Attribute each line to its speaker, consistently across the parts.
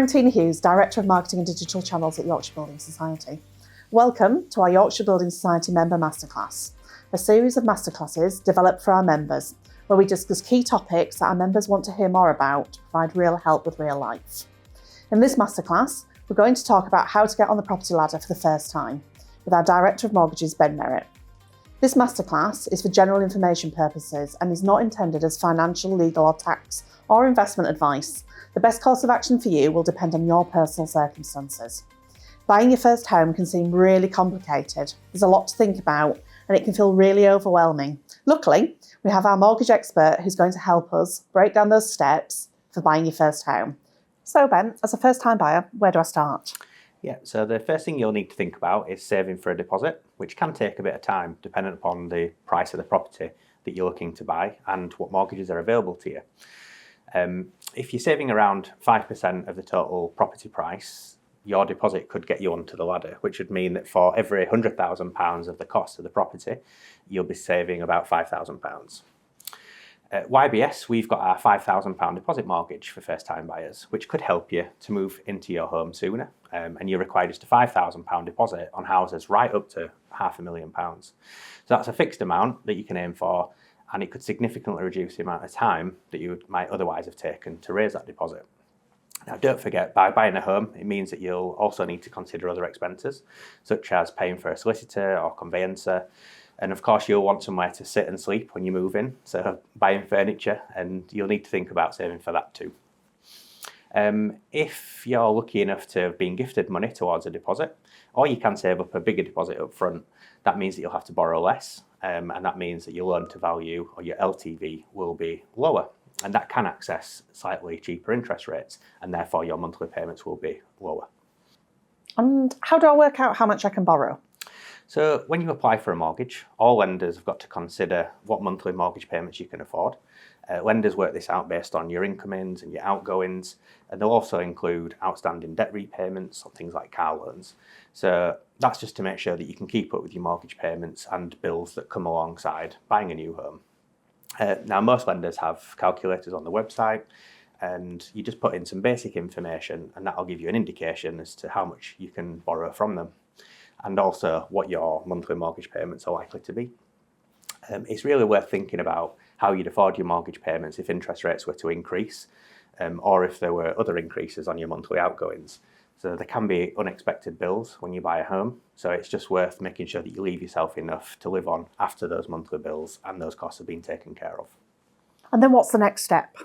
Speaker 1: I'm Tina Hughes, Director of Marketing and Digital Channels at Yorkshire Building Society. Welcome to our Yorkshire Building Society Member Masterclass, a series of masterclasses developed for our members, where we discuss key topics that our members want to hear more about to provide real help with real life. In this masterclass, we're going to talk about how to get on the property ladder for the first time with our Director of Mortgages, Ben Merritt. This masterclass is for general information purposes and is not intended as financial, legal or tax or investment advice. The best course of action for you will depend on your personal circumstances. Buying your first home can seem really complicated. There's a lot to think about and it can feel really overwhelming. Luckily, we have our mortgage expert who's going to help us break down those steps for buying your first home. So Ben, as a first-time buyer, where do I start?
Speaker 2: Yeah, so the first thing you'll need to think about is saving for a deposit, which can take a bit of time depending upon the price of the property that you're looking to buy and what mortgages are available to you. If you're saving around 5% of the total property price, your deposit could get you onto the ladder, which would mean that for every £100,000 of the cost of the property, you'll be saving about £5,000. At YBS, we've got our £5,000 deposit mortgage for first-time buyers, which could help you to move into your home sooner. And you're required just a £5,000 deposit on houses right up to £500,000. So that's a fixed amount that you can aim for, and it could significantly reduce the amount of time that you might otherwise have taken to raise that deposit. Now, don't forget, by buying a home, it means that you'll also need to consider other expenses, such as paying for a solicitor or conveyancer. And of course, you'll want somewhere to sit and sleep when you move in, so buying furniture, and you'll need to think about saving for that too. If you're lucky enough to have been gifted money towards a deposit, or you can save up a bigger deposit up front, that means that you'll have to borrow less, and that means that your loan to value or your LTV will be lower, and that can access slightly cheaper interest rates, and therefore your monthly payments will be lower.
Speaker 1: And how do I work out how much I can borrow?
Speaker 2: So when you apply for a mortgage, all lenders have got to consider what monthly mortgage payments you can afford. Lenders work this out based on your incomings and your outgoings, and they'll also include outstanding debt repayments on things like car loans. So that's just to make sure that you can keep up with your mortgage payments and bills that come alongside buying a new home. Now, most lenders have calculators on the website, and you just put in some basic information, and that'll give you an indication as to how much you can borrow from them, and also what your monthly mortgage payments are likely to be. It's really worth thinking about how you'd afford your mortgage payments if interest rates were to increase, or if there were other increases on your monthly outgoings. So there can be unexpected bills when you buy a home, so it's just worth making sure that you leave yourself enough to live on after those monthly bills and those costs have been taken care of.
Speaker 1: And then what's the next step?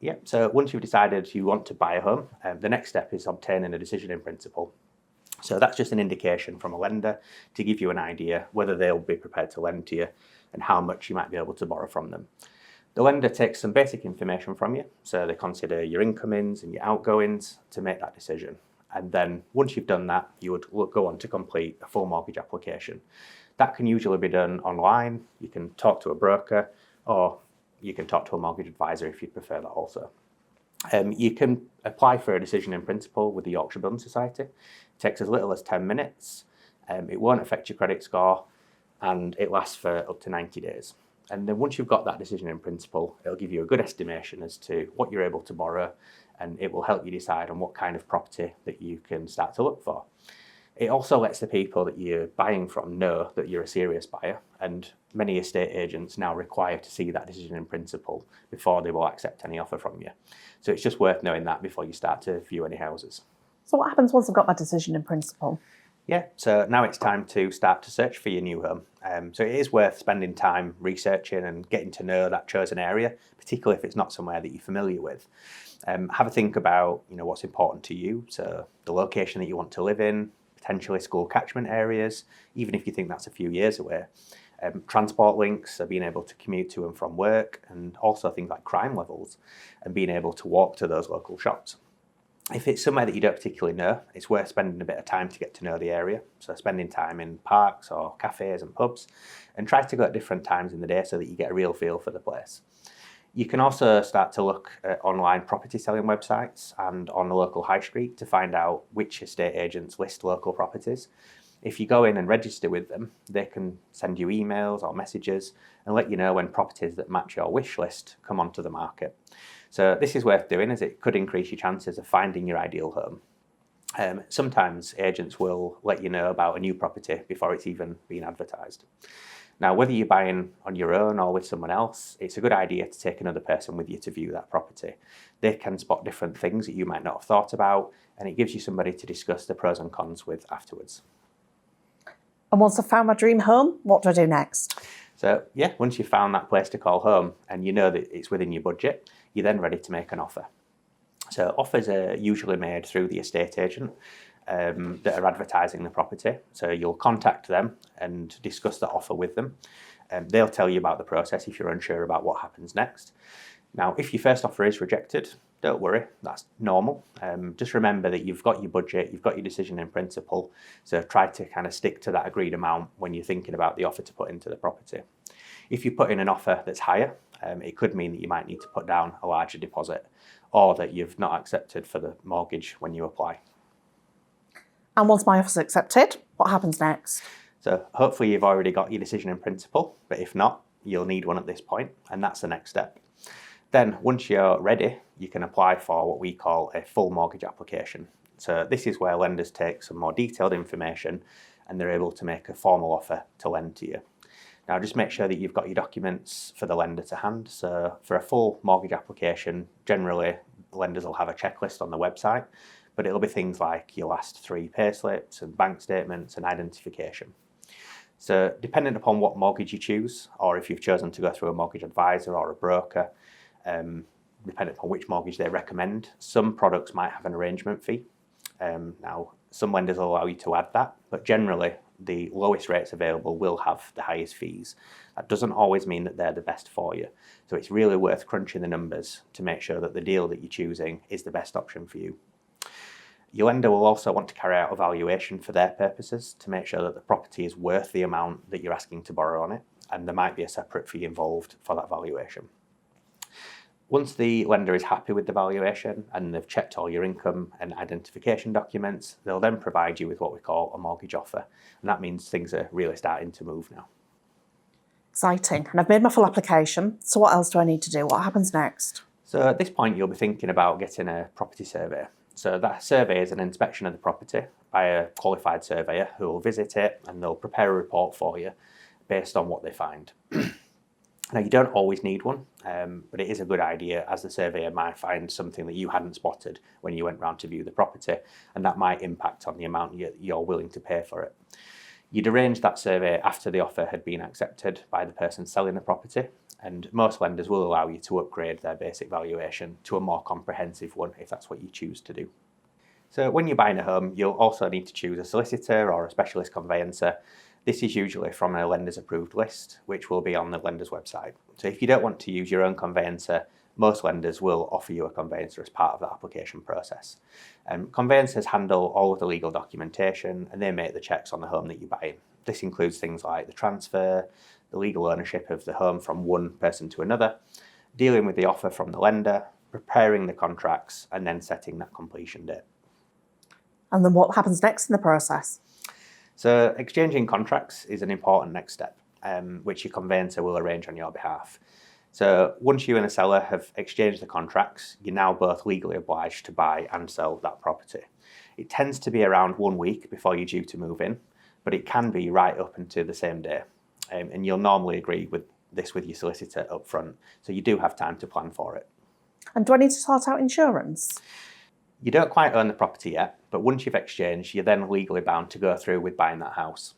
Speaker 2: Yeah, so once you've decided you want to buy a home, the next step is obtaining a decision in principle. So that's just an indication from a lender to give you an idea whether they'll be prepared to lend to you and how much you might be able to borrow from them. The lender takes some basic information from you, so they consider your incomings and your outgoings to make that decision. And then once you've done that, you would go on to complete a full mortgage application. That can usually be done online. You can talk to a broker, or you can talk to a mortgage advisor if you prefer that also. You can apply for a decision in principle with the Yorkshire Building Society. It takes as little as 10 minutes. It won't affect your credit score, and it lasts for up to 90 days. And then once you've got that decision in principle, it'll give you a good estimation as to what you're able to borrow, and it will help you decide on what kind of property that you can start to look for. It also lets the people that you're buying from know that you're a serious buyer, and many estate agents now require to see that decision in principle before they will accept any offer from you. So it's just worth knowing that before you start to view any houses.
Speaker 1: So what happens once I've got my decision in principle?
Speaker 2: Yeah, so now it's time to start to search for your new home. So it is worth spending time researching and getting to know that chosen area, particularly if it's not somewhere that you're familiar with. Have a think about what's important to you, so the location that you want to live in, potentially school catchment areas, even if you think that's a few years away. Transport links, so being able to commute to and from work, and also things like crime levels and being able to walk to those local shops. If it's somewhere that you don't particularly know, it's worth spending a bit of time to get to know the area. So spending time in parks or cafes and pubs, and try to go at different times in the day so that you get a real feel for the place. You can also start to look at online property selling websites and on the local high street to find out which estate agents list local properties. If you go in and register with them, they can send you emails or messages and let you know when properties that match your wish list come onto the market. So this is worth doing as it could increase your chances of finding your ideal home. Sometimes agents will let you know about a new property before it's even been advertised. Now, whether you're buying on your own or with someone else, it's a good idea to take another person with you to view that property. They can spot different things that you might not have thought about, and it gives you somebody to discuss the pros and cons with afterwards.
Speaker 1: And once I've found my dream home, what do I do next?
Speaker 2: So yeah, once you've found that place to call home and you know that it's within your budget, you're then ready to make an offer. So offers are usually made through the estate agent that are advertising the property. So you'll contact them and discuss the offer with them. They'll tell you about the process if you're unsure about what happens next. Now, if your first offer is rejected, don't worry, that's normal. Just remember that you've got your budget, you've got your decision in principle, so try to kind of stick to that agreed amount when you're thinking about the offer to put into the property. If you put in an offer that's higher, it could mean that you might need to put down a larger deposit or that you've not accepted for the mortgage when you apply.
Speaker 1: And once my offer's accepted, what happens next?
Speaker 2: So hopefully you've already got your decision in principle, but if not, you'll need one at this point, and that's the next step. Then once you're ready, you can apply for what we call a full mortgage application. So this is where lenders take some more detailed information and they're able to make a formal offer to lend to you. Now just make sure that you've got your documents for the lender to hand. So for a full mortgage application, generally lenders will have a checklist on the website, but it'll be things like your last 3 payslips and bank statements and identification. So depending upon what mortgage you choose, or if you've chosen to go through a mortgage advisor or a broker, depending upon which mortgage they recommend, some products might have an arrangement fee. Now, some lenders will allow you to add that, but generally the lowest rates available will have the highest fees. That doesn't always mean that they're the best for you. So it's really worth crunching the numbers to make sure that the deal that you're choosing is the best option for you. Your lender will also want to carry out a valuation for their purposes to make sure that the property is worth the amount that you're asking to borrow on it, and there might be a separate fee involved for that valuation. Once the lender is happy with the valuation and they've checked all your income and identification documents, they'll then provide you with what we call a mortgage offer. And that means things are really starting to move now.
Speaker 1: Exciting. And I've made my full application. So what else do I need to do? What happens next?
Speaker 2: So at this point, you'll be thinking about getting a property survey. So that survey is an inspection of the property by a qualified surveyor who will visit it and they'll prepare a report for you based on what they find. Now, you don't always need one, but it is a good idea as the surveyor might find something that you hadn't spotted when you went round to view the property, and that might impact on the amount you're willing to pay for it. You'd arrange that survey after the offer had been accepted by the person selling the property, and most lenders will allow you to upgrade their basic valuation to a more comprehensive one if that's what you choose to do. So when you're buying a home, you'll also need to choose a solicitor or a specialist conveyancer. This is usually from a lender's approved list, which will be on the lender's website. So if you don't want to use your own conveyancer, most lenders will offer you a conveyancer as part of the application process. Conveyancers handle all of the legal documentation and they make the checks on the home that you're buying. This includes things like the transfer, the legal ownership of the home from one person to another, dealing with the offer from the lender, preparing the contracts, and then setting that completion date.
Speaker 1: And then what happens next in the process?
Speaker 2: So exchanging contracts is an important next step, which your conveyancer will arrange on your behalf. So once you and the seller have exchanged the contracts, you're now both legally obliged to buy and sell that property. It tends to be around 1 week before you're due to move in, but it can be right up until the same day. And you'll normally agree with this with your solicitor up front, so you do have time to plan for it.
Speaker 1: And do I need to sort out insurance?
Speaker 2: You don't quite own the property yet, but once you've exchanged, you're then legally bound to go through with buying that house.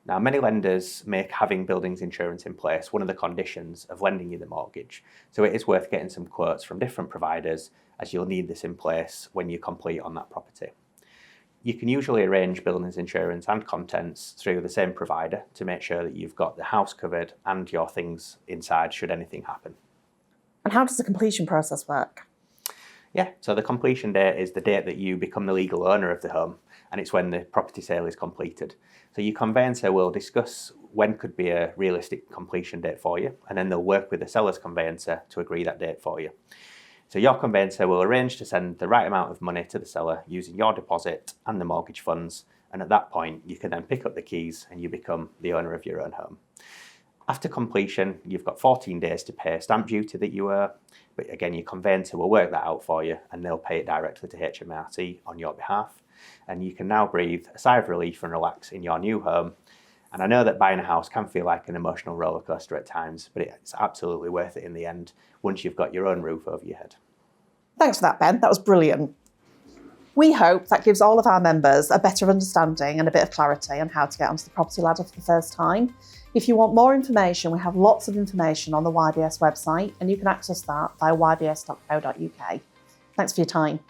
Speaker 2: Now, many lenders make having buildings insurance in place one of the conditions of lending you the mortgage, so it is worth getting some quotes from different providers as you'll need this in place when you complete on that property. You can usually arrange buildings insurance and contents through the same provider to make sure that you've got the house covered and your things inside should anything happen.
Speaker 1: And how does the completion process work?
Speaker 2: Yeah, so the completion date is the date that you become the legal owner of the home, and it's when the property sale is completed. So your conveyancer will discuss when could be a realistic completion date for you, and then they'll work with the seller's conveyancer to agree that date for you. So your conveyancer will arrange to send the right amount of money to the seller using your deposit and the mortgage funds, and at that point you can then pick up the keys and you become the owner of your own home. After completion, you've got 14 days to pay stamp duty that you owe, But again, your conveyancer will work that out for you and they'll pay it directly to HMRC on your behalf. And you can now breathe a sigh of relief and relax in your new home. And I know that buying a house can feel like an emotional roller coaster at times, but it's absolutely worth it in the end once you've got your own roof over your head.
Speaker 1: Thanks for that, Ben. That was brilliant. We hope that gives all of our members a better understanding and a bit of clarity on how to get onto the property ladder for the first time. If you want more information, we have lots of information on the YBS website, and you can access that via ybs.co.uk. Thanks for your time.